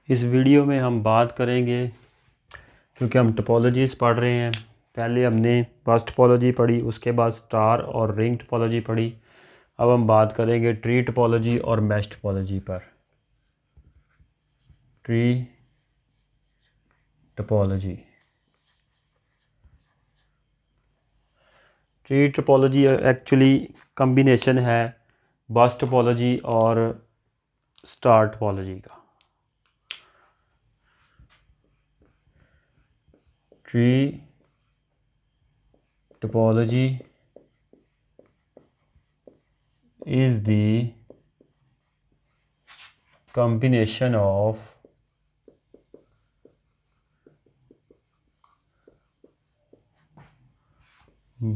इस वीडियो में हम बात करेंगे, क्योंकि हम टोपोलॉजीज़ पढ़ रहे हैं। पहले हमने बस टोपोलॉजी पढ़ी, उसके बाद स्टार और रिंग टोपोलॉजी पढ़ी। अब हम बात करेंगे ट्री टोपोलॉजी और मैश टोपोलॉजी पर। Tree topology tree topology actually combination है बस टोपोलॉजी और स्टार टोपोलॉजी का। Tree topology is the combination of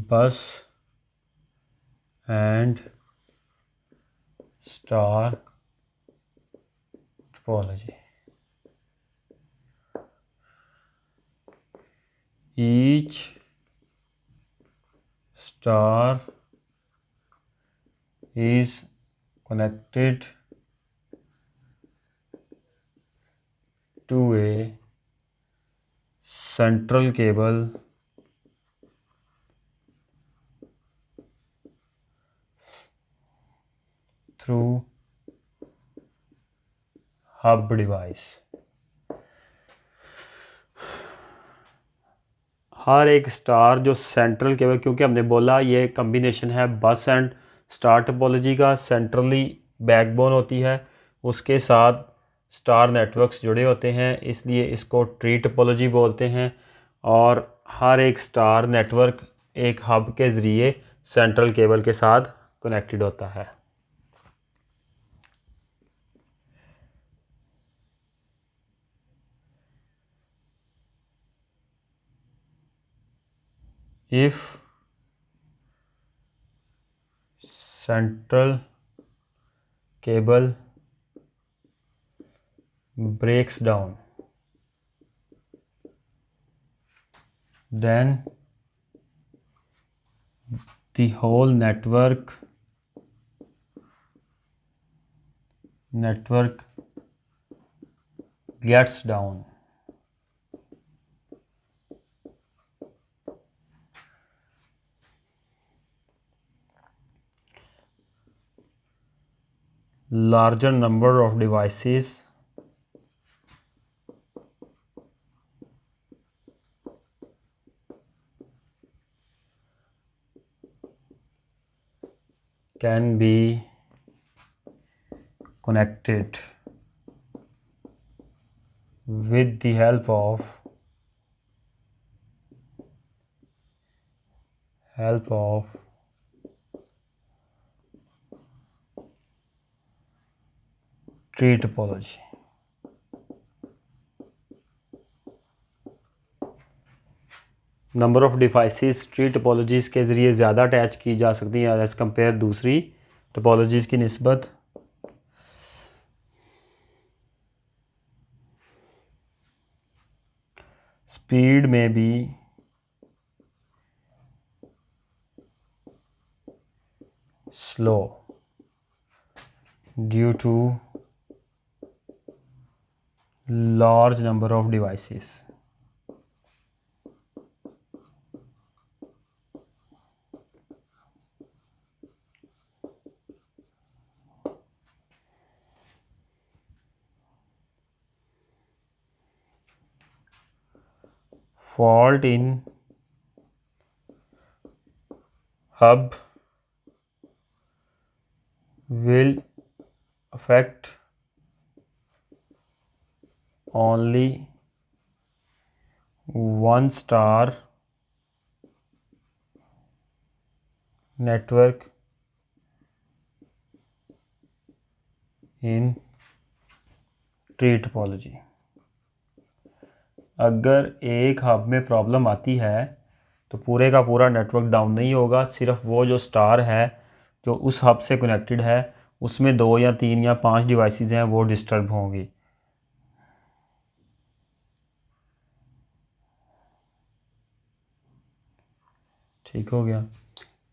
bus and star topology. Each star is connected to a central cable through hub device. हर एक star जो central cable, क्योंकि हमने बोला ये कम्बिनेशन है बस एंड स्टार टोपोलॉजी का, सेंट्रली बैकबोन होती है, उसके साथ स्टार नेटवर्क्स जुड़े होते हैं, इसलिए इसको ट्री टोपोलॉजी बोलते हैं। और हर एक स्टार नेटवर्क एक हब के ज़रिए सेंट्रल केबल के साथ कनेक्टेड होता है। If central cable breaks down, then the whole network gets down. Larger number of devices can be connected with the help of tree topology. Number of devices tree topologies के ज़रिए ज़्यादा attach की जा सकती हैं as compare दूसरी topologies की निस्बत। स्पीड में भी slow due to large number of devices. Fault in hub will affect only one star network in tree topology. अगर एक हब में प्रॉब्लम आती है तो पूरे का पूरा नेटवर्क डाउन नहीं होगा, सिर्फ वो जो स्टार है जो उस हब से कनेक्टेड है उसमें 2 या 3 या 5 डिवाइसेस हैं वो डिस्टर्ब होंगी। ठीक हो गया।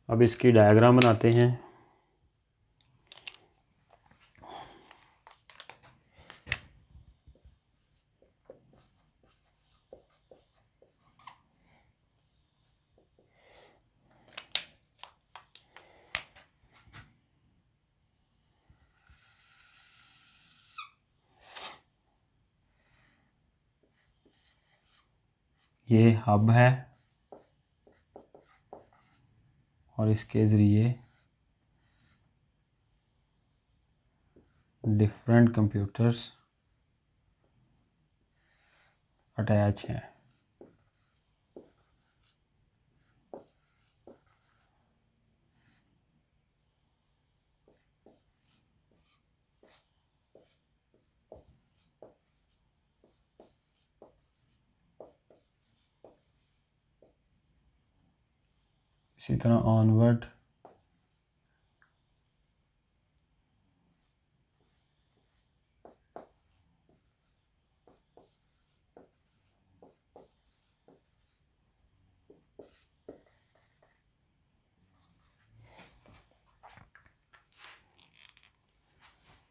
अब इसकी डायग्राम बनाते हैं। ये हब है और इसके ज़रिए डिफरेंट कंप्यूटर्स अटैच हैं। इसी तरह ऑनवर्ड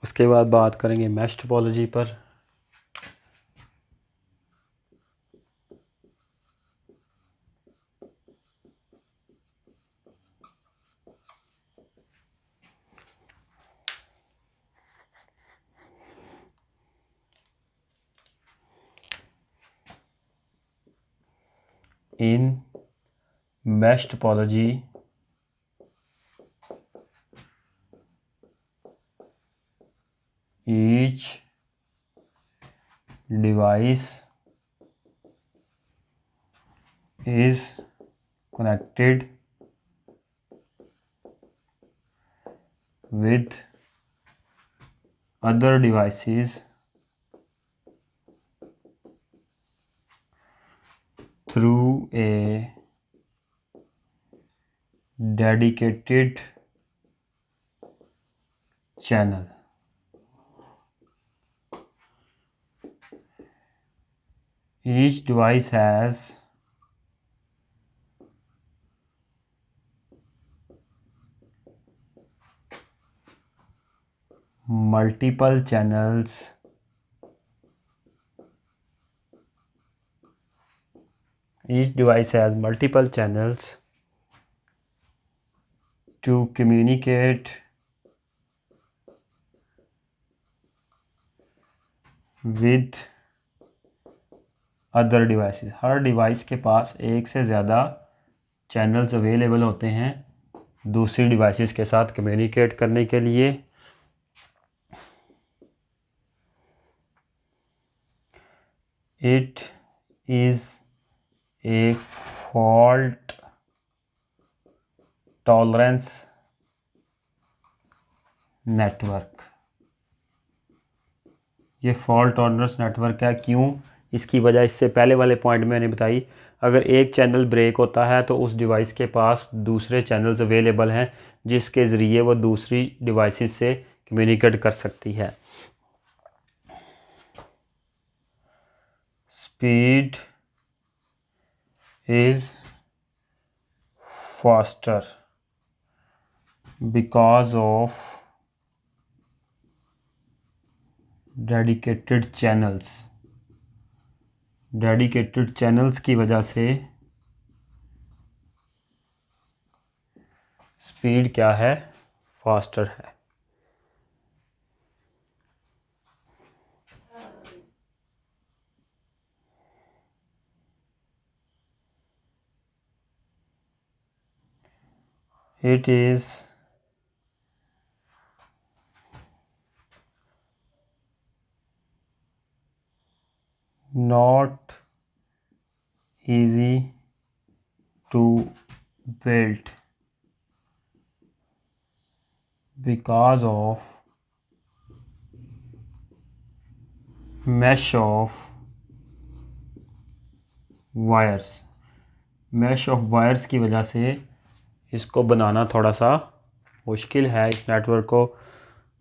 उसके बाद बात करेंगे मैश टोपोलॉजी पर। In mesh topology each device is connected with other devices through a dedicated channel. Each device has multiple channels to communicate with other devices. Her device के पास एक से ज़्यादा चैनल्स अवेलेबल होते हैं दूसरी डिवाइसेस के साथ कम्युनिकेट करने के लिए। It is a fault tolerance network. ये फॉल्ट टॉलरेंस नेटवर्क है। क्यों? इसकी वजह इससे पहले वाले पॉइंट में मैंने बताई, अगर एक चैनल ब्रेक होता है तो उस डिवाइस के पास दूसरे चैनल्स अवेलेबल हैं जिसके ज़रिए वो दूसरी डिवाइसेस से कम्युनिकेट कर सकती है। Speed is faster because of dedicated channels की वजह से स्पीड क्या है? फास्टर है। It is not easy to build because of mesh of wires की वजह से इसको बनाना थोड़ा सा मुश्किल है, इस नेटवर्क को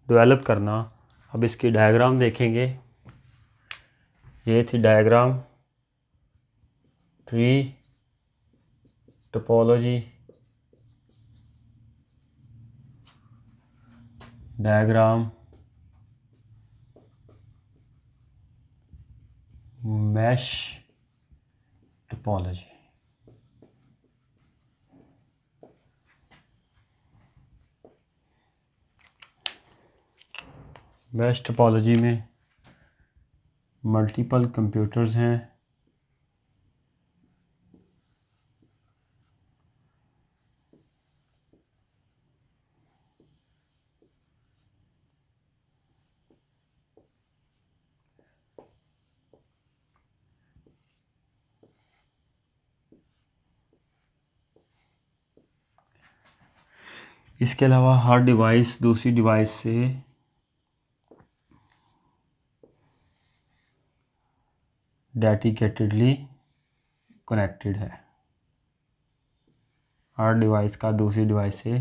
डेवलप करना। अब इसकी डायग्राम देखेंगे। ये थी diagram tree topology, diagram mesh topology. Mesh topology में मल्टीपल कंप्यूटर्स हैं इसके अलावा हर डिवाइस दूसरी डिवाइस से डेडिकेटेडली कनेक्टेड है। हर डिवाइस का दूसरी डिवाइस से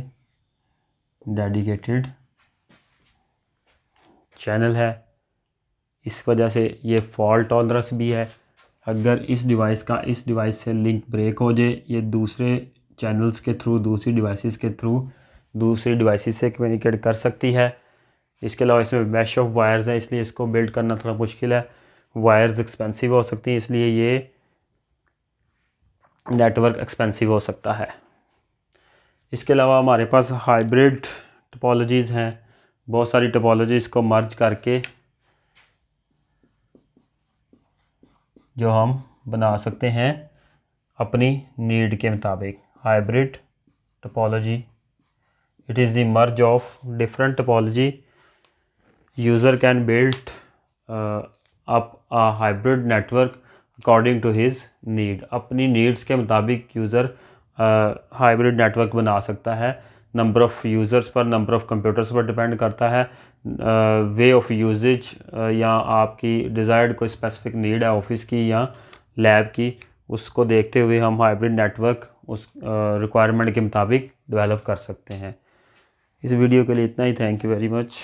डेडिकेटेड चैनल है। इस वजह से ये फॉल्ट टॉलरेंस भी है। अगर इस डिवाइस का इस डिवाइस से लिंक ब्रेक हो जाए, ये दूसरे चैनल्स के थ्रू दूसरी डिवाइसेस के थ्रू दूसरी डिवाइसेस से कम्युनिकेट कर सकती है। इसके अलावा इसमें मैश ऑफ वायर्स है, इसलिए इसको बिल्ड करना थोड़ा मुश्किल है। वायर्स एक्सपेंसिव हो सकती हैं, इसलिए ये नेटवर्क एक्सपेंसिव हो सकता है। इसके अलावा हमारे पास हाइब्रिड टोपोलॉजीज़ हैं। बहुत सारी टोपोलॉजीज़ को मर्ज करके जो हम बना सकते हैं अपनी नीड के मुताबिक। Hybrid topology, it is the merge of different topology. User can build up a hybrid network according to his need. अपनी नीड्स के मुताबिक यूज़र हाइब्रिड नेटवर्क बना सकता है। नंबर ऑफ़ यूज़र्स पर, नंबर ऑफ़ कंप्यूटर्स पर डिपेंड करता है। वे ऑफ़ यूजेज या आपकी डिज़ायर्ड कोई स्पेसिफिक नीड है ऑफिस की या लैब की, उसको देखते हुए हम हाइब्रिड नेटवर्क उस रिक्वायरमेंट के मुताबिक डेवलप कर सकते हैं। इस वीडियो के लिए इतना ही। Thank you very much.